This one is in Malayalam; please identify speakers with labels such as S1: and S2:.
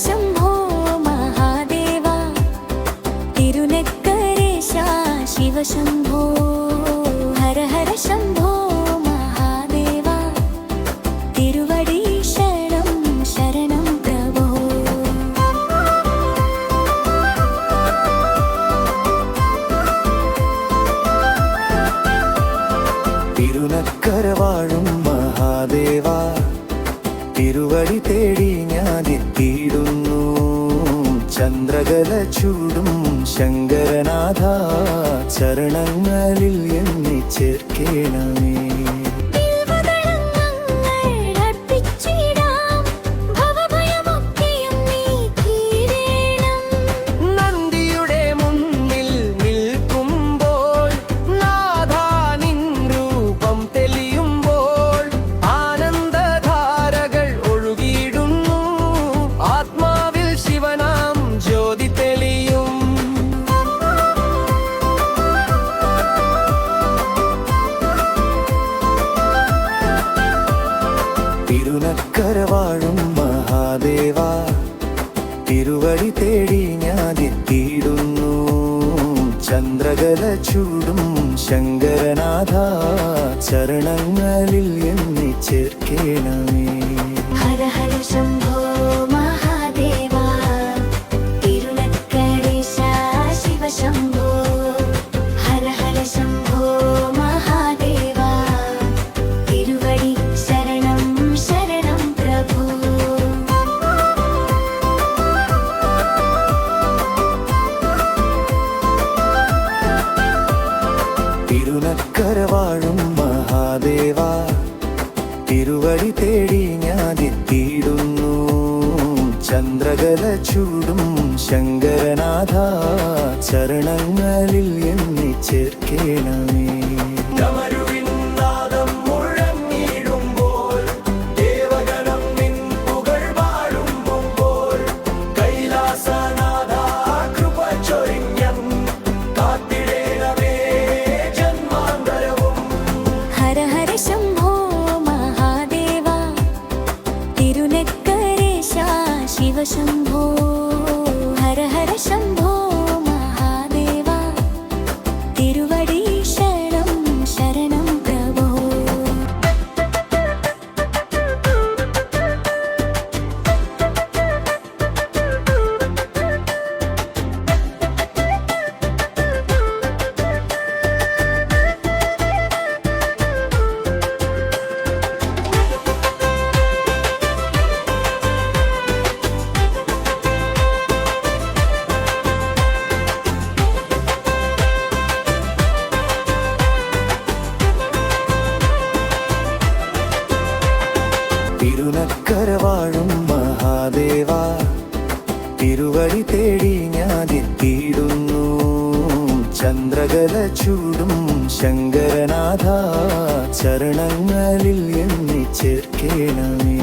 S1: शम्भो महादेव तिरुनक्करेश शिव शम्भो हर हर शम्भो महादेव तिरुवडी शरणं प्रभो
S2: തിരുനക്കര വാഴും മഹാദേവ തിരുവടി തേടി ഞാനെത്തിയിടുന്നു ചന്ദ്രകല ചൂടും ശങ്കരനാഥ ചരണങ്ങളിൽ എന്നെ ചേർക്കേണമേ തിരുനക്കര വാഴും മഹാദേവ തിരുവടി തേടി ഞാനെത്തിയിടുന്നു ചന്ദ്രകല ചൂടും ശങ്കരനാഥ ചരണങ്ങളിൽ എന്നെ ചേർക്കേണമേ
S1: ഹര ഹര ശംഭോ മഹാദേവ തിരുനക്കരേശ ശിവ ശംഭോ ഹര ഹര ശംഭോ മഹാദേവ തിരുവടി ശരണം പ്രഭു
S2: തിരുനക്കര വാഴും മഹാദേവ തിരുവടി തേടി ഞാനെത്തിയിടുന്നു ചന്ദ്രകല ചൂടും ശങ്കരനാഥ ചരണങ്ങളിൽ എന്നെ ചേർക്കേണമേ
S1: ഹര ഹര ശംഭോ മഹാദേവ തിരുനക്കരേശ ശിവ ശംഭോ ഹര ഹര ശംഭോ മഹാദേവ തിരുവടി ശരണം പ്രഭോ
S2: തിരുനക്കര വാഴും മഹാദേവ തിരുവടി തേടി ഞാനെത്തിയിടുന്നു ചന്ദ്രകല ചൂടും ശങ്കരനാഥ ചരണങ്ങളിൽ എന്നെ ചേർക്കേണമേ